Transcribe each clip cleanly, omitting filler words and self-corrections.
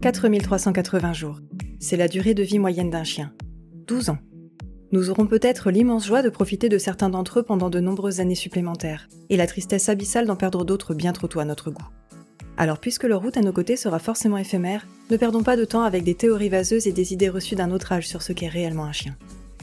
4380 jours. C'est la durée de vie moyenne d'un chien. 12 ans. Nous aurons peut-être l'immense joie de profiter de certains d'entre eux pendant de nombreuses années supplémentaires, et la tristesse abyssale d'en perdre d'autres bien trop tôt à notre goût. Alors puisque leur route à nos côtés sera forcément éphémère, ne perdons pas de temps avec des théories vaseuses et des idées reçues d'un autre âge sur ce qu'est réellement un chien.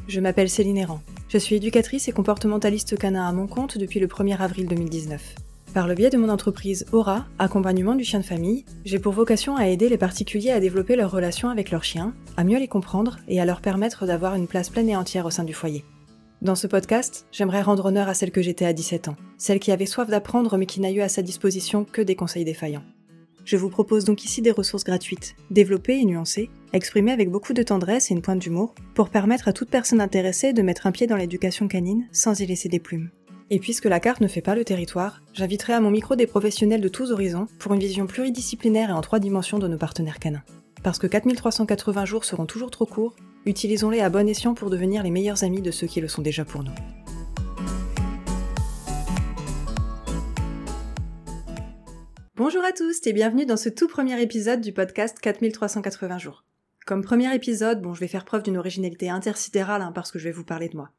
Je m'appelle Céline Errand. Je suis éducatrice et comportementaliste canin à mon compte depuis le 1er avril 2019. Par le biais de mon entreprise Aura, accompagnement du chien de famille, j'ai pour vocation à aider les particuliers à développer leur relation avec leurs chiens, à mieux les comprendre et à leur permettre d'avoir une place pleine et entière au sein du foyer. Dans ce podcast, j'aimerais rendre honneur à celle que j'étais à 17 ans, celle qui avait soif d'apprendre mais qui n'a eu à sa disposition que des conseils défaillants. Je vous propose donc ici des ressources gratuites, développées et nuancées, exprimées avec beaucoup de tendresse et une pointe d'humour, pour permettre à toute personne intéressée de mettre un pied dans l'éducation canine sans y laisser des plumes. Et puisque la carte ne fait pas le territoire, j'inviterai à mon micro des professionnels de tous horizons pour une vision pluridisciplinaire et en 3 dimensions de nos partenaires canins. Parce que 4380 jours seront toujours trop courts, utilisons-les à bon escient pour devenir les meilleurs amis de ceux qui le sont déjà pour nous. Bonjour à tous et bienvenue dans ce tout premier épisode du podcast 4380 jours. Comme premier épisode, je vais faire preuve d'une originalité intersidérale parce que je vais vous parler de moi.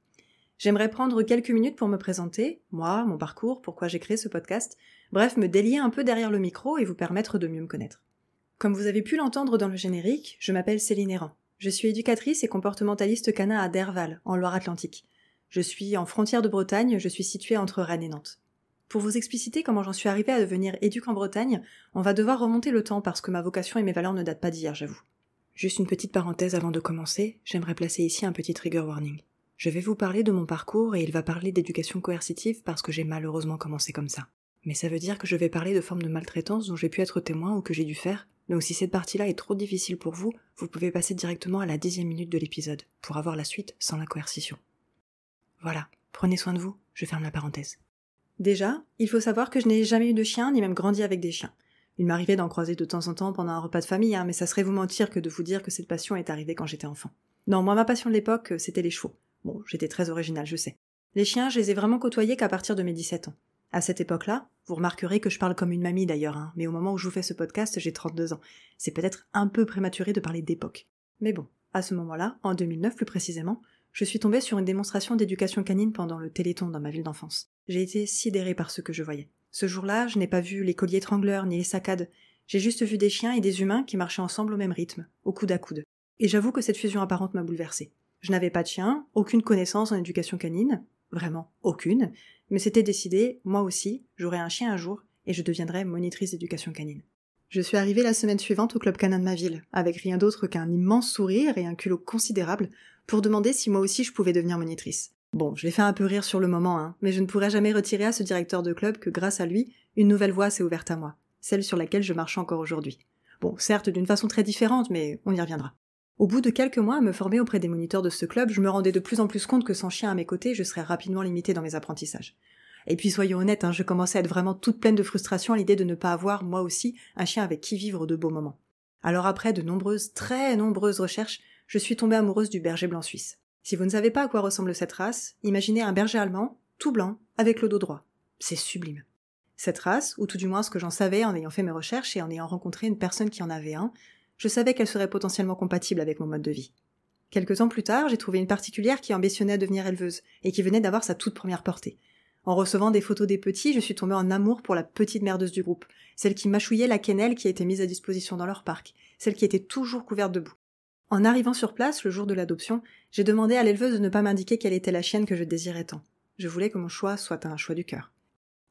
J'aimerais prendre quelques minutes pour me présenter, moi, mon parcours, pourquoi j'ai créé ce podcast, bref, me délier un peu derrière le micro et vous permettre de mieux me connaître. Comme vous avez pu l'entendre dans le générique, je m'appelle Céline Errand. Je suis éducatrice et comportementaliste canin à Derval, en Loire-Atlantique. Je suis en frontière de Bretagne, je suis située entre Rennes et Nantes. Pour vous expliciter comment j'en suis arrivée à devenir éduc en Bretagne, on va devoir remonter le temps parce que ma vocation et mes valeurs ne datent pas d'hier, j'avoue. Juste une petite parenthèse avant de commencer, j'aimerais placer ici un petit trigger warning. Je vais vous parler de mon parcours et il va parler d'éducation coercitive parce que j'ai malheureusement commencé comme ça. Mais ça veut dire que je vais parler de formes de maltraitance dont j'ai pu être témoin ou que j'ai dû faire, donc si cette partie-là est trop difficile pour vous, vous pouvez passer directement à la 10e minute de l'épisode, pour avoir la suite sans la coercition. Voilà, prenez soin de vous, je ferme la parenthèse. Déjà, il faut savoir que je n'ai jamais eu de chien, ni même grandi avec des chiens. Il m'arrivait d'en croiser de temps en temps pendant un repas de famille, mais ça serait vous mentir que de vous dire que cette passion est arrivée quand j'étais enfant. Non, moi ma passion de l'époque, c'était les chevaux. Bon, j'étais très originale, je sais. Les chiens, je les ai vraiment côtoyés qu'à partir de mes 17 ans. À cette époque-là, vous remarquerez que je parle comme une mamie d'ailleurs, mais au moment où je vous fais ce podcast, j'ai 32 ans. C'est peut-être un peu prématuré de parler d'époque. Mais bon, à ce moment-là, en 2009 plus précisément, je suis tombée sur une démonstration d'éducation canine pendant le Téléthon dans ma ville d'enfance. J'ai été sidérée par ce que je voyais. Ce jour-là, je n'ai pas vu les colliers étrangleurs ni les saccades. J'ai juste vu des chiens et des humains qui marchaient ensemble au même rythme, au coude à coude. Et j'avoue que cette fusion apparente m'a bouleversée. Je n'avais pas de chien, aucune connaissance en éducation canine, vraiment aucune, mais c'était décidé, moi aussi, j'aurai un chien un jour et je deviendrai monitrice d'éducation canine. Je suis arrivée la semaine suivante au club canin de ma ville, avec rien d'autre qu'un immense sourire et un culot considérable, pour demander si moi aussi je pouvais devenir monitrice. Bon, je l'ai fait un peu rire sur le moment, mais je ne pourrai jamais retirer à ce directeur de club que grâce à lui, une nouvelle voie s'est ouverte à moi, celle sur laquelle je marche encore aujourd'hui. Bon, certes d'une façon très différente, mais on y reviendra. Au bout de quelques mois à me former auprès des moniteurs de ce club, je me rendais de plus en plus compte que sans chien à mes côtés, je serais rapidement limitée dans mes apprentissages. Et puis soyons honnêtes, je commençais à être vraiment toute pleine de frustration à l'idée de ne pas avoir, moi aussi, un chien avec qui vivre de beaux moments. Alors après de très nombreuses recherches, je suis tombée amoureuse du berger blanc suisse. Si vous ne savez pas à quoi ressemble cette race, imaginez un berger allemand, tout blanc, avec le dos droit. C'est sublime. Cette race, ou tout du moins ce que j'en savais en ayant fait mes recherches et en ayant rencontré une personne qui en avait un, je savais qu'elle serait potentiellement compatible avec mon mode de vie. Quelques temps plus tard, j'ai trouvé une particulière qui ambitionnait à devenir éleveuse et qui venait d'avoir sa toute première portée. En recevant des photos des petits, je suis tombée en amour pour la petite merdeuse du groupe, celle qui mâchouillait la quenelle qui a été mise à disposition dans leur parc, celle qui était toujours couverte de boue. En arrivant sur place, le jour de l'adoption, j'ai demandé à l'éleveuse de ne pas m'indiquer quelle était la chienne que je désirais tant. Je voulais que mon choix soit un choix du cœur.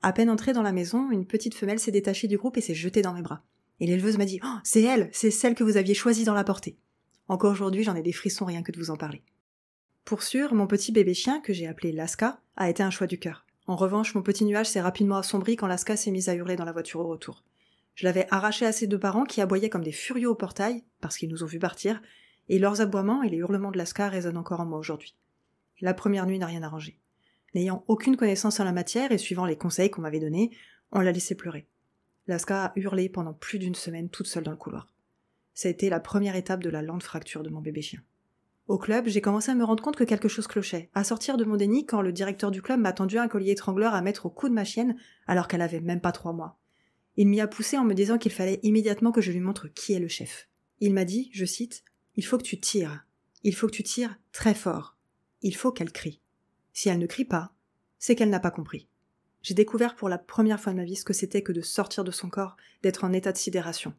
À peine entrée dans la maison, une petite femelle s'est détachée du groupe et s'est jetée dans mes bras. Et l'éleveuse m'a dit « Oh, c'est elle, c'est celle que vous aviez choisie dans la portée. » Encore aujourd'hui, j'en ai des frissons rien que de vous en parler. Pour sûr, mon petit bébé chien, que j'ai appelé Laska, a été un choix du cœur. En revanche, mon petit nuage s'est rapidement assombri quand Laska s'est mise à hurler dans la voiture au retour. Je l'avais arraché à ses 2 parents qui aboyaient comme des furieux au portail, parce qu'ils nous ont vus partir, et leurs aboiements et les hurlements de Laska résonnent encore en moi aujourd'hui. La première nuit n'a rien arrangé. N'ayant aucune connaissance en la matière et suivant les conseils qu'on m'avait donnés, on l'a laissé pleurer. Laska a hurlé pendant plus d'1 semaine toute seule dans le couloir. Ça a été la première étape de la lente fracture de mon bébé chien. Au club, j'ai commencé à me rendre compte que quelque chose clochait, à sortir de mon déni quand le directeur du club m'a tendu un collier étrangleur à mettre au cou de ma chienne alors qu'elle avait même pas 3 mois. Il m'y a poussé en me disant qu'il fallait immédiatement que je lui montre qui est le chef. Il m'a dit, je cite, « Il faut que tu tires. Il faut que tu tires très fort. Il faut qu'elle crie. Si elle ne crie pas, c'est qu'elle n'a pas compris. » J'ai découvert pour la première fois de ma vie ce que c'était que de sortir de son corps, d'être en état de sidération.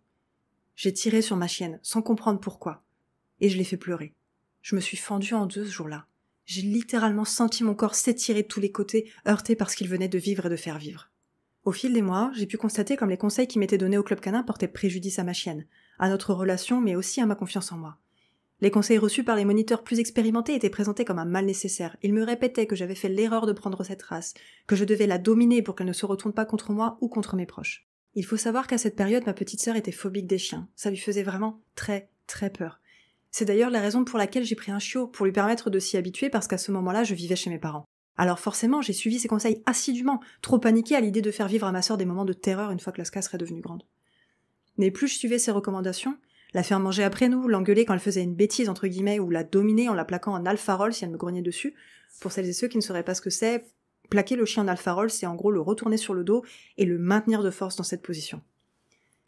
J'ai tiré sur ma chienne, sans comprendre pourquoi, et je l'ai fait pleurer. Je me suis fendue en deux ce jour-là. J'ai littéralement senti mon corps s'étirer de tous les côtés, heurté par ce qu'il venait de vivre et de faire vivre. Au fil des mois, j'ai pu constater comme les conseils qui m'étaient donnés au club canin portaient préjudice à ma chienne, à notre relation, mais aussi à ma confiance en moi. Les conseils reçus par les moniteurs plus expérimentés étaient présentés comme un mal nécessaire. Ils me répétaient que j'avais fait l'erreur de prendre cette race, que je devais la dominer pour qu'elle ne se retourne pas contre moi ou contre mes proches. Il faut savoir qu'à cette période, ma petite sœur était phobique des chiens. Ça lui faisait vraiment très, très peur. C'est d'ailleurs la raison pour laquelle j'ai pris un chiot, pour lui permettre de s'y habituer parce qu'à ce moment-là, je vivais chez mes parents. Alors forcément, j'ai suivi ses conseils assidûment, trop paniquée à l'idée de faire vivre à ma sœur des moments de terreur une fois que Laska serait devenue grande. Mais plus je suivais ses recommandations, la faire manger après nous, l'engueuler quand elle faisait une bêtise entre guillemets, ou la dominer en la plaquant en alfarol si elle me grognait dessus. Pour celles et ceux qui ne sauraient pas ce que c'est, plaquer le chien en alfarol, c'est en gros le retourner sur le dos et le maintenir de force dans cette position.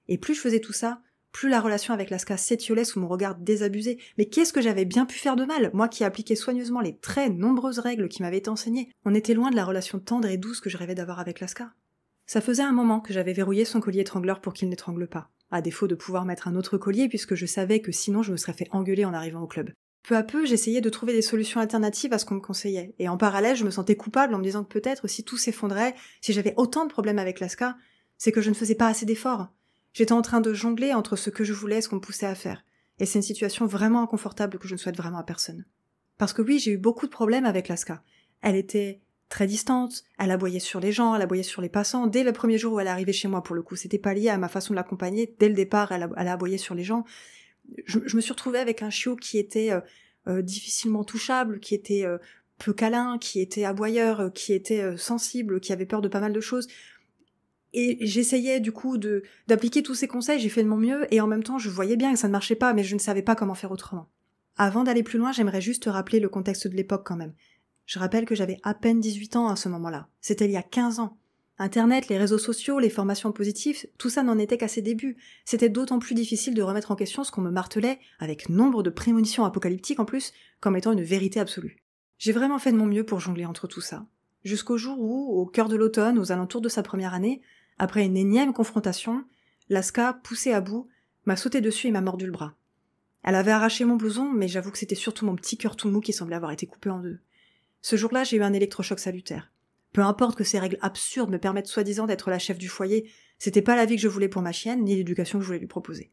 Et plus je faisais tout ça, plus la relation avec Laska s'étiolait sous mon regard désabusé. Mais qu'est-ce que j'avais bien pu faire de mal, moi qui appliquais soigneusement les très nombreuses règles qui m'avaient été enseignées. On était loin de la relation tendre et douce que je rêvais d'avoir avec Laska. Ça faisait un moment que j'avais verrouillé son collier étrangleur pour qu'il n'étrangle pas, à défaut de pouvoir mettre un autre collier puisque je savais que sinon je me serais fait engueuler en arrivant au club. Peu à peu, j'essayais de trouver des solutions alternatives à ce qu'on me conseillait, et en parallèle, je me sentais coupable en me disant que peut-être si tout s'effondrait, si j'avais autant de problèmes avec Laska, c'est que je ne faisais pas assez d'efforts. J'étais en train de jongler entre ce que je voulais et ce qu'on me poussait à faire, et c'est une situation vraiment inconfortable que je ne souhaite vraiment à personne. Parce que oui, j'ai eu beaucoup de problèmes avec Laska. Elle était très distante, elle aboyait sur les gens, elle aboyait sur les passants. Dès le premier jour où elle est arrivée chez moi, pour le coup, c'était pas lié à ma façon de l'accompagner. Dès le départ, elle a aboyé sur les gens. Je me suis retrouvée avec un chiot qui était difficilement touchable, qui était peu câlin, qui était aboyeur, qui était sensible, qui avait peur de pas mal de choses. Et j'essayais du coup d'appliquer tous ces conseils, j'ai fait de mon mieux, et en même temps je voyais bien que ça ne marchait pas, mais je ne savais pas comment faire autrement. Avant d'aller plus loin, j'aimerais juste te rappeler le contexte de l'époque quand même. Je rappelle que j'avais à peine 18 ans à ce moment-là. C'était il y a 15 ans. Internet, les réseaux sociaux, les formations positives, tout ça n'en était qu'à ses débuts. C'était d'autant plus difficile de remettre en question ce qu'on me martelait, avec nombre de prémonitions apocalyptiques en plus, comme étant une vérité absolue. J'ai vraiment fait de mon mieux pour jongler entre tout ça. Jusqu'au jour où, au cœur de l'automne, aux alentours de sa première année, après une énième confrontation, Laska, poussée à bout, m'a sauté dessus et m'a mordu le bras. Elle avait arraché mon blouson, mais j'avoue que c'était surtout mon petit cœur tout mou qui semblait avoir été coupé en deux. Ce jour-là, j'ai eu un électrochoc salutaire. Peu importe que ces règles absurdes me permettent soi-disant d'être la chef du foyer, c'était pas la vie que je voulais pour ma chienne, ni l'éducation que je voulais lui proposer.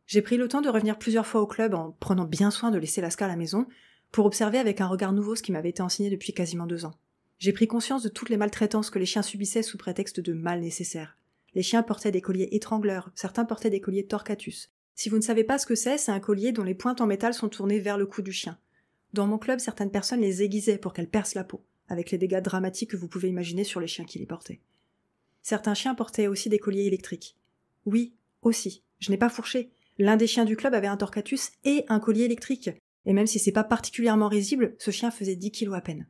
J'ai pris le temps de revenir plusieurs fois au club en prenant bien soin de laisser Laska à la maison, pour observer avec un regard nouveau ce qui m'avait été enseigné depuis quasiment 2 ans. J'ai pris conscience de toutes les maltraitances que les chiens subissaient sous prétexte de mal nécessaire. Les chiens portaient des colliers étrangleurs, certains portaient des colliers torcatus. Si vous ne savez pas ce que c'est un collier dont les pointes en métal sont tournées vers le cou du chien. Dans mon club, certaines personnes les aiguisaient pour qu'elles percent la peau, avec les dégâts dramatiques que vous pouvez imaginer sur les chiens qui les portaient. Certains chiens portaient aussi des colliers électriques. Oui, aussi. Je n'ai pas fourché. L'un des chiens du club avait un torcatus et un collier électrique. Et même si c'est pas particulièrement risible, ce chien faisait 10 kilos à peine.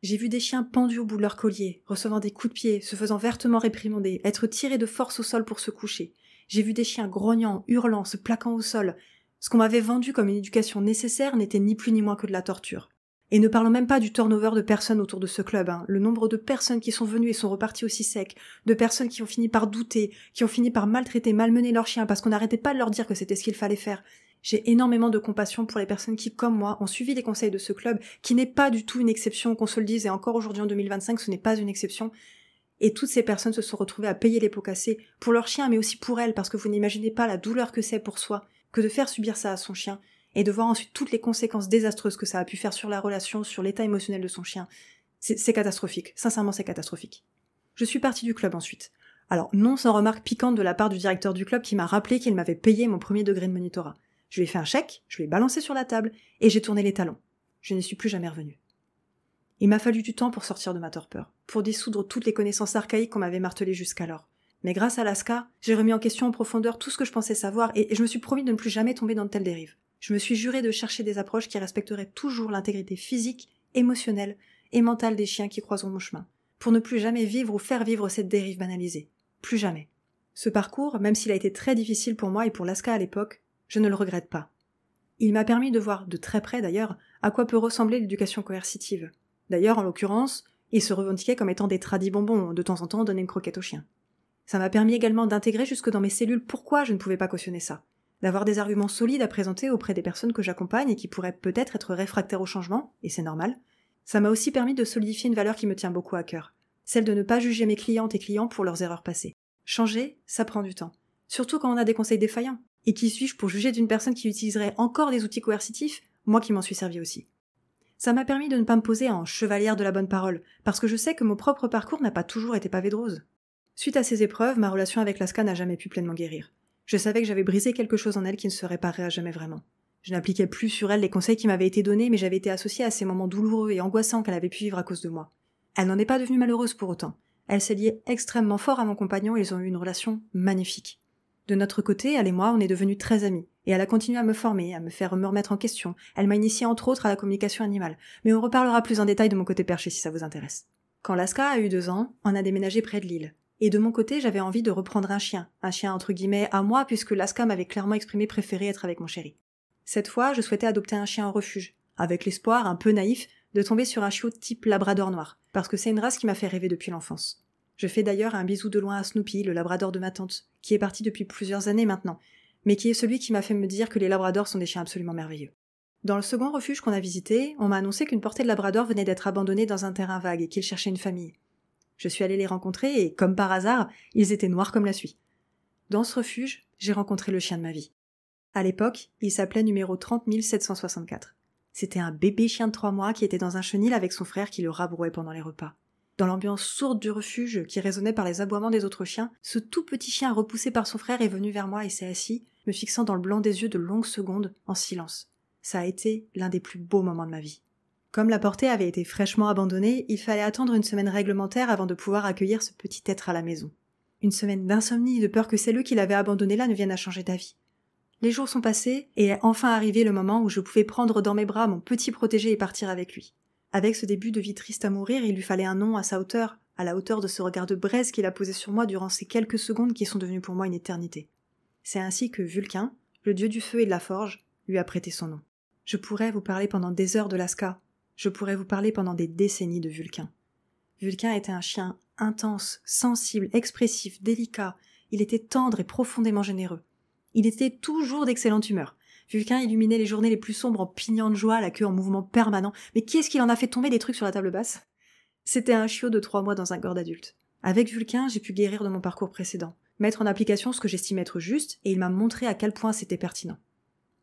J'ai vu des chiens pendus au bout de leur collier, recevant des coups de pied, se faisant vertement réprimander, être tirés de force au sol pour se coucher. J'ai vu des chiens grognant, hurlant, se plaquant au sol. Ce qu'on m'avait vendu comme une éducation nécessaire n'était ni plus ni moins que de la torture. Et ne parlons même pas du turnover de personnes autour de ce club, Le nombre de personnes qui sont venues et sont reparties aussi secs, de personnes qui ont fini par douter, qui ont fini par maltraiter, malmener leurs chiens parce qu'on n'arrêtait pas de leur dire que c'était ce qu'il fallait faire. J'ai énormément de compassion pour les personnes qui, comme moi, ont suivi les conseils de ce club, qui n'est pas du tout une exception, qu'on se le dise, et encore aujourd'hui en 2025, ce n'est pas une exception. Et toutes ces personnes se sont retrouvées à payer les pots cassés, pour leurs chiens, mais aussi pour elles, parce que vous n'imaginez pas la douleur que c'est pour soi, que de faire subir ça à son chien, et de voir ensuite toutes les conséquences désastreuses que ça a pu faire sur la relation, sur l'état émotionnel de son chien. C'est catastrophique, sincèrement c'est catastrophique. Je suis partie du club ensuite. Alors, non sans remarque piquante de la part du directeur du club qui m'a rappelé qu'il m'avait payé mon premier degré de monitorat. Je lui ai fait un chèque, je lui ai balancé sur la table, et j'ai tourné les talons. Je n'y suis plus jamais revenue. Il m'a fallu du temps pour sortir de ma torpeur, pour dissoudre toutes les connaissances archaïques qu'on m'avait martelées jusqu'alors. Mais grâce à Laska, j'ai remis en question en profondeur tout ce que je pensais savoir, et je me suis promis de ne plus jamais tomber dans de telles dérives. Je me suis juré de chercher des approches qui respecteraient toujours l'intégrité physique, émotionnelle et mentale des chiens qui croiseront mon chemin, pour ne plus jamais vivre ou faire vivre cette dérive banalisée. Plus jamais. Ce parcours, même s'il a été très difficile pour moi et pour Laska à l'époque, Je ne le regrette pas. Il m'a permis de voir, de très près d'ailleurs, à quoi peut ressembler l'éducation coercitive. D'ailleurs, en l'occurrence, il se revendiquait comme étant des tradis bonbons, de temps en temps donner une croquette au chien. Ça m'a permis également d'intégrer jusque dans mes cellules pourquoi je ne pouvais pas cautionner ça, d'avoir des arguments solides à présenter auprès des personnes que j'accompagne et qui pourraient peut-être être réfractaires au changement, et c'est normal. Ça m'a aussi permis de solidifier une valeur qui me tient beaucoup à cœur, celle de ne pas juger mes clientes et clients pour leurs erreurs passées. Changer, ça prend du temps, surtout quand on a des conseils défaillants. Et qui suis-je pour juger d'une personne qui utiliserait encore des outils coercitifs, moi qui m'en suis servi aussi. Ça m'a permis de ne pas me poser en chevalière de la bonne parole, parce que je sais que mon propre parcours n'a pas toujours été pavé de roses. Suite à ces épreuves, ma relation avec Laska n'a jamais pu pleinement guérir. Je savais que j'avais brisé quelque chose en elle qui ne se réparerait à jamais vraiment. Je n'appliquais plus sur elle les conseils qui m'avaient été donnés, mais j'avais été associée à ces moments douloureux et angoissants qu'elle avait pu vivre à cause de moi. Elle n'en est pas devenue malheureuse pour autant. Elle s'est liée extrêmement fort à mon compagnon et ils ont eu une relation magnifique. De notre côté, elle et moi, on est devenus très amis. Et elle a continué à me former, à me faire me remettre en question. Elle m'a initié entre autres à la communication animale. Mais on reparlera plus en détail de mon côté perché si ça vous intéresse. Quand Laska a eu 2 ans, on a déménagé près de Lille. Et de mon côté, j'avais envie de reprendre un chien entre guillemets à moi puisque Laska m'avait clairement exprimé préférer être avec mon chéri. Cette fois, je souhaitais adopter un chien en refuge, avec l'espoir, un peu naïf, de tomber sur un chiot type labrador noir, parce que c'est une race qui m'a fait rêver depuis l'enfance. Je fais d'ailleurs un bisou de loin à Snoopy, le labrador de ma tante, qui est parti depuis plusieurs années maintenant, mais qui est celui qui m'a fait me dire que les labradors sont des chiens absolument merveilleux. Dans le second refuge qu'on a visité, on m'a annoncé qu'une portée de labrador venait d'être abandonnée dans un terrain vague et qu'ils cherchaient une famille. Je suis allée les rencontrer et, comme par hasard, ils étaient noirs comme la suie. Dans ce refuge, j'ai rencontré le chien de ma vie. À l'époque, il s'appelait numéro 30 764. C'était un bébé chien de 3 mois qui était dans un chenil avec son frère qui le rabrouait pendant les repas. Dans l'ambiance sourde du refuge, qui résonnait par les aboiements des autres chiens, ce tout petit chien repoussé par son frère est venu vers moi et s'est assis, me fixant dans le blanc des yeux de longues secondes, en silence. Ça a été l'un des plus beaux moments de ma vie. Comme la portée avait été fraîchement abandonnée, il fallait attendre une semaine réglementaire avant de pouvoir accueillir ce petit être à la maison. Une semaine d'insomnie et de peur que celles qui l'avaient abandonné là ne viennent à changer d'avis. Les jours sont passés et est enfin arrivé le moment où je pouvais prendre dans mes bras mon petit protégé et partir avec lui. Avec ce début de vie triste à mourir, il lui fallait un nom à sa hauteur, à la hauteur de ce regard de braise qu'il a posé sur moi durant ces quelques secondes qui sont devenues pour moi une éternité. C'est ainsi que Vulcain, le dieu du feu et de la forge, lui a prêté son nom. Je pourrais vous parler pendant des heures de Laska, je pourrais vous parler pendant des décennies de Vulcain. Vulcain était un chien intense, sensible, expressif, délicat, il était tendre et profondément généreux. Il était toujours d'excellente humeur. Vulcain illuminait les journées les plus sombres en pignant de joie, la queue en mouvement permanent. Mais qui est-ce qu'il en a fait tomber des trucs sur la table basse ? C'était un chiot de 3 mois dans un corps d'adulte. Avec Vulcain, j'ai pu guérir de mon parcours précédent, mettre en application ce que j'estimais être juste, et il m'a montré à quel point c'était pertinent.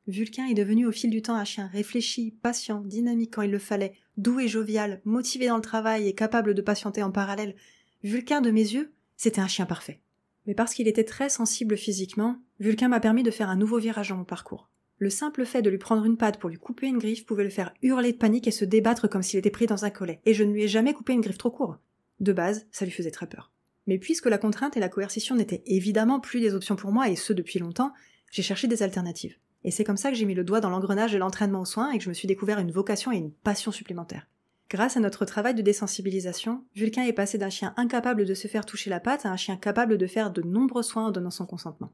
Vulcain est devenu au fil du temps un chien réfléchi, patient, dynamique quand il le fallait, doux et jovial, motivé dans le travail et capable de patienter en parallèle. Vulcain, de mes yeux, c'était un chien parfait. Mais parce qu'il était très sensible physiquement, Vulcain m'a permis de faire un nouveau virage dans mon parcours. Le simple fait de lui prendre une patte pour lui couper une griffe pouvait le faire hurler de panique et se débattre comme s'il était pris dans un collet, et je ne lui ai jamais coupé une griffe trop courte. De base, ça lui faisait très peur. Mais puisque la contrainte et la coercition n'étaient évidemment plus des options pour moi, et ce depuis longtemps, j'ai cherché des alternatives. Et c'est comme ça que j'ai mis le doigt dans l'engrenage de l'entraînement aux soins et que je me suis découvert une vocation et une passion supplémentaires. Grâce à notre travail de désensibilisation, Vulcain est passé d'un chien incapable de se faire toucher la patte à un chien capable de faire de nombreux soins en donnant son consentement.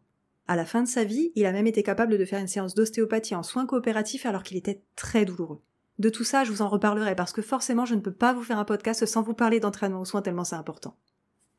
À la fin de sa vie, il a même été capable de faire une séance d'ostéopathie en soins coopératifs alors qu'il était très douloureux. De tout ça, je vous en reparlerai parce que forcément, je ne peux pas vous faire un podcast sans vous parler d'entraînement aux soins tellement c'est important.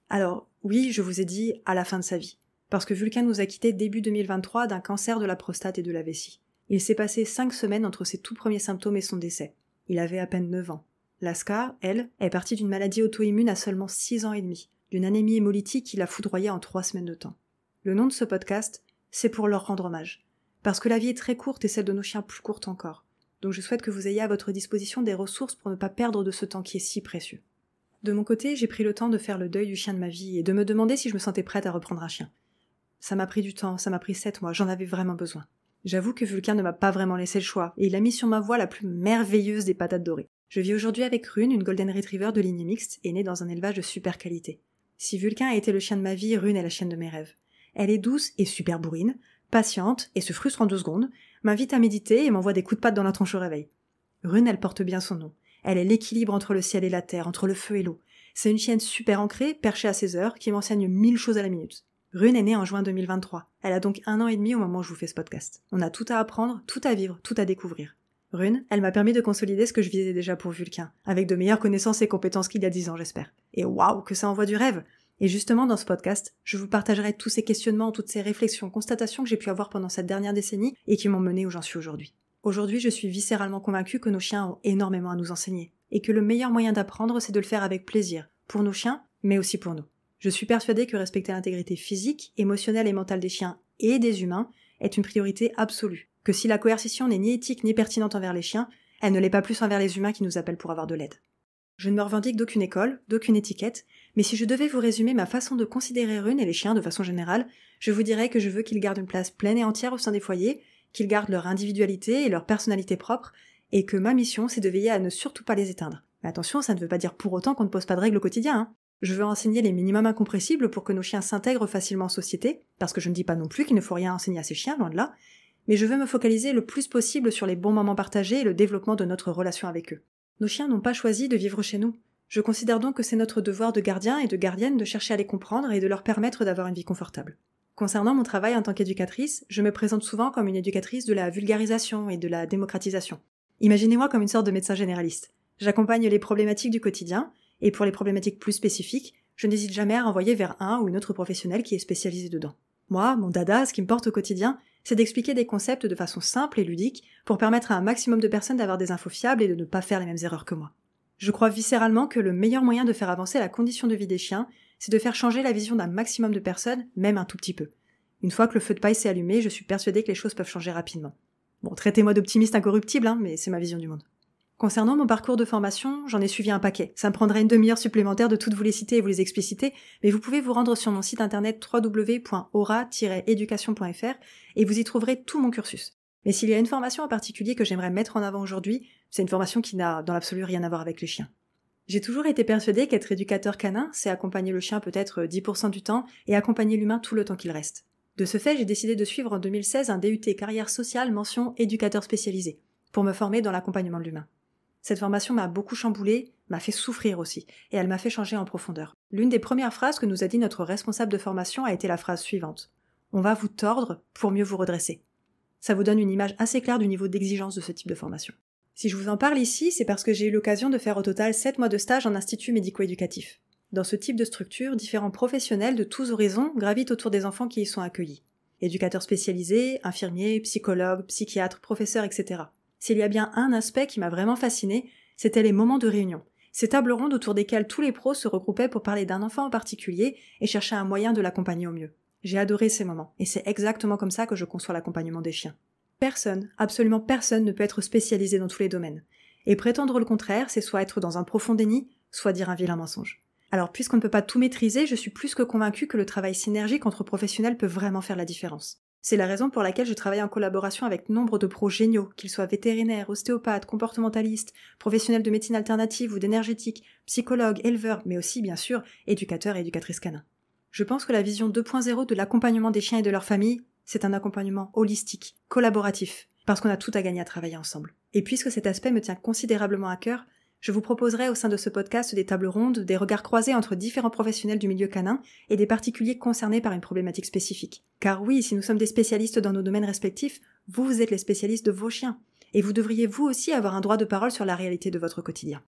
Alors, oui, je vous ai dit à la fin de sa vie, parce que Vulcain nous a quittés début 2023 d'un cancer de la prostate et de la vessie. Il s'est passé 5 semaines entre ses tout premiers symptômes et son décès. Il avait à peine 9 ans. Laska, elle, est partie d'une maladie auto-immune à seulement 6 ans et demi, d'une anémie hémolytique qui l'a foudroyée en 3 semaines de temps. Le nom de ce podcast, c'est pour leur rendre hommage. Parce que la vie est très courte et celle de nos chiens plus courte encore. Donc je souhaite que vous ayez à votre disposition des ressources pour ne pas perdre de ce temps qui est si précieux. De mon côté, j'ai pris le temps de faire le deuil du chien de ma vie et de me demander si je me sentais prête à reprendre un chien. Ça m'a pris du temps, ça m'a pris 7 mois, j'en avais vraiment besoin. J'avoue que Vulcain ne m'a pas vraiment laissé le choix, et il a mis sur ma voie la plus merveilleuse des patates dorées. Je vis aujourd'hui avec Rune, une golden retriever de lignée mixte et née dans un élevage de super qualité. Si Vulcain a été le chien de ma vie, Rune est la chienne de mes rêves. Elle est douce et super bourrine, patiente et se frustre en 2 secondes, m'invite à méditer et m'envoie des coups de patte dans la tronche au réveil. Rune, elle porte bien son nom. Elle est l'équilibre entre le ciel et la terre, entre le feu et l'eau. C'est une chienne super ancrée, perchée à ses heures, qui m'enseigne 1000 choses à la minute. Rune est née en juin 2023. Elle a donc 1 an et demi au moment où je vous fais ce podcast. On a tout à apprendre, tout à vivre, tout à découvrir. Rune, elle m'a permis de consolider ce que je visais déjà pour Vulcain, avec de meilleures connaissances et compétences qu'il y a 10 ans, j'espère. Et waouh, que ça envoie du rêve! Et justement, dans ce podcast, je vous partagerai tous ces questionnements, toutes ces réflexions, constatations que j'ai pu avoir pendant cette dernière décennie et qui m'ont mené où j'en suis aujourd'hui. Aujourd'hui, je suis viscéralement convaincue que nos chiens ont énormément à nous enseigner, et que le meilleur moyen d'apprendre, c'est de le faire avec plaisir, pour nos chiens, mais aussi pour nous. Je suis persuadée que respecter l'intégrité physique, émotionnelle et mentale des chiens et des humains est une priorité absolue. Que si la coercition n'est ni éthique ni pertinente envers les chiens, elle ne l'est pas plus envers les humains qui nous appellent pour avoir de l'aide. Je ne me revendique d'aucune école, d'aucune étiquette, mais si je devais vous résumer ma façon de considérer Rune et les chiens de façon générale, je vous dirais que je veux qu'ils gardent une place pleine et entière au sein des foyers, qu'ils gardent leur individualité et leur personnalité propre, et que ma mission c'est de veiller à ne surtout pas les éteindre. Mais attention, ça ne veut pas dire pour autant qu'on ne pose pas de règles au quotidien, hein. Je veux enseigner les minimums incompressibles pour que nos chiens s'intègrent facilement en société, parce que je ne dis pas non plus qu'il ne faut rien enseigner à ces chiens, loin de là, mais je veux me focaliser le plus possible sur les bons moments partagés et le développement de notre relation avec eux. Nos chiens n'ont pas choisi de vivre chez nous. Je considère donc que c'est notre devoir de gardien et de gardienne de chercher à les comprendre et de leur permettre d'avoir une vie confortable. Concernant mon travail en tant qu'éducatrice, je me présente souvent comme une éducatrice de la vulgarisation et de la démocratisation. Imaginez-moi comme une sorte de médecin généraliste. J'accompagne les problématiques du quotidien, et pour les problématiques plus spécifiques, je n'hésite jamais à renvoyer vers un ou une autre professionnelle qui est spécialisé dedans. Moi, mon dada, ce qui me porte au quotidien, c'est d'expliquer des concepts de façon simple et ludique pour permettre à un maximum de personnes d'avoir des infos fiables et de ne pas faire les mêmes erreurs que moi. Je crois viscéralement que le meilleur moyen de faire avancer la condition de vie des chiens, c'est de faire changer la vision d'un maximum de personnes, même un tout petit peu. Une fois que le feu de paille s'est allumé, je suis persuadée que les choses peuvent changer rapidement. Bon, traitez-moi d'optimiste incorruptible, mais c'est ma vision du monde. Concernant mon parcours de formation, j'en ai suivi un paquet. Ça me prendrait une demi-heure supplémentaire de toutes vous les citer et vous les expliciter, mais vous pouvez vous rendre sur mon site internet www.aura-education.fr et vous y trouverez tout mon cursus. Mais s'il y a une formation en particulier que j'aimerais mettre en avant aujourd'hui, c'est une formation qui n'a dans l'absolu rien à voir avec les chiens. J'ai toujours été persuadée qu'être éducateur canin, c'est accompagner le chien peut-être 10% du temps et accompagner l'humain tout le temps qu'il reste. De ce fait, j'ai décidé de suivre en 2016 un DUT carrière sociale mention éducateur spécialisé, pour me former dans l'accompagnement de l'humain. Cette formation m'a beaucoup chamboulée, m'a fait souffrir aussi, et elle m'a fait changer en profondeur. L'une des premières phrases que nous a dit notre responsable de formation a été la phrase suivante. « On va vous tordre pour mieux vous redresser ». Ça vous donne une image assez claire du niveau d'exigence de ce type de formation. Si je vous en parle ici, c'est parce que j'ai eu l'occasion de faire au total 7 mois de stage en institut médico-éducatif. Dans ce type de structure, différents professionnels de tous horizons gravitent autour des enfants qui y sont accueillis. Éducateurs spécialisés, infirmiers, psychologues, psychiatres, professeurs, etc. S'il y a bien un aspect qui m'a vraiment fascinée, c'était les moments de réunion. Ces tables rondes autour desquelles tous les pros se regroupaient pour parler d'un enfant en particulier et chercher un moyen de l'accompagner au mieux. J'ai adoré ces moments, et c'est exactement comme ça que je conçois l'accompagnement des chiens. Personne, absolument personne ne peut être spécialisé dans tous les domaines. Et prétendre le contraire, c'est soit être dans un profond déni, soit dire un vilain mensonge. Alors puisqu'on ne peut pas tout maîtriser, je suis plus que convaincue que le travail synergique entre professionnels peut vraiment faire la différence. C'est la raison pour laquelle je travaille en collaboration avec nombre de pros géniaux, qu'ils soient vétérinaires, ostéopathes, comportementalistes, professionnels de médecine alternative ou d'énergétique, psychologues, éleveurs, mais aussi, bien sûr, éducateurs et éducatrices canins. Je pense que la vision 2.0 de l'accompagnement des chiens et de leurs familles, c'est un accompagnement holistique, collaboratif, parce qu'on a tout à gagner à travailler ensemble. Et puisque cet aspect me tient considérablement à cœur, je vous proposerai au sein de ce podcast des tables rondes, des regards croisés entre différents professionnels du milieu canin et des particuliers concernés par une problématique spécifique. Car oui, si nous sommes des spécialistes dans nos domaines respectifs, vous êtes les spécialistes de vos chiens. Et vous devriez vous aussi avoir un droit de parole sur la réalité de votre quotidien.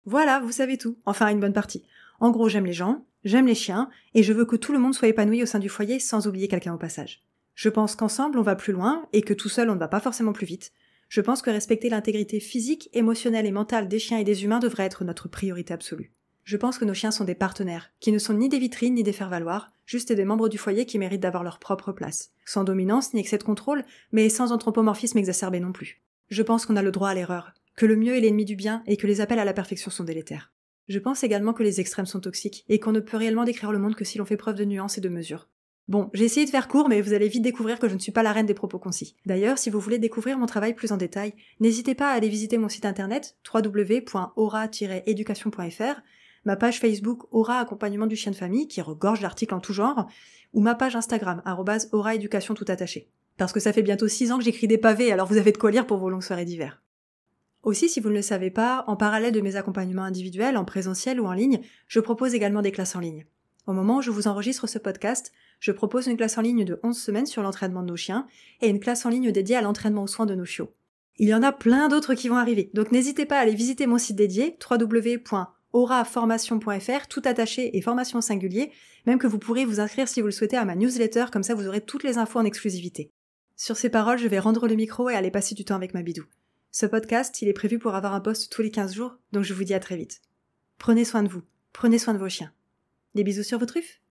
Voilà, vous savez tout. Enfin, une bonne partie. En gros, j'aime les gens, j'aime les chiens, et je veux que tout le monde soit épanoui au sein du foyer sans oublier quelqu'un au passage. Je pense qu'ensemble on va plus loin, et que tout seul on ne va pas forcément plus vite. Je pense que respecter l'intégrité physique, émotionnelle et mentale des chiens et des humains devrait être notre priorité absolue. Je pense que nos chiens sont des partenaires, qui ne sont ni des vitrines ni des faire-valoir, juste des membres du foyer qui méritent d'avoir leur propre place. Sans dominance ni excès de contrôle, mais sans anthropomorphisme exacerbé non plus. Je pense qu'on a le droit à l'erreur, que le mieux est l'ennemi du bien et que les appels à la perfection sont délétères. Je pense également que les extrêmes sont toxiques et qu'on ne peut réellement décrire le monde que si l'on fait preuve de nuance et de mesure. Bon, j'ai essayé de faire court, mais vous allez vite découvrir que je ne suis pas la reine des propos concis. D'ailleurs, si vous voulez découvrir mon travail plus en détail, n'hésitez pas à aller visiter mon site internet www.aura-education.fr, ma page Facebook Aura Accompagnement du chien de famille, qui regorge d'articles en tout genre, ou ma page Instagram, @auraeducation tout attaché. Parce que ça fait bientôt 6 ans que j'écris des pavés, alors vous avez de quoi lire pour vos longues soirées d'hiver. Aussi, si vous ne le savez pas, en parallèle de mes accompagnements individuels, en présentiel ou en ligne, je propose également des classes en ligne. Au moment où je vous enregistre ce podcast, Je propose une classe en ligne de 11 semaines sur l'entraînement de nos chiens et une classe en ligne dédiée à l'entraînement aux soins de nos chiots. Il y en a plein d'autres qui vont arriver, donc n'hésitez pas à aller visiter mon site dédié www.auraformation.fr, tout attaché et formation au singulier, même que vous pourrez vous inscrire si vous le souhaitez à ma newsletter, comme ça vous aurez toutes les infos en exclusivité. Sur ces paroles, je vais rendre le micro et aller passer du temps avec ma bidou. Ce podcast, il est prévu pour avoir un post tous les 15 jours, donc je vous dis à très vite. Prenez soin de vous, prenez soin de vos chiens. Des bisous sur vos truffes!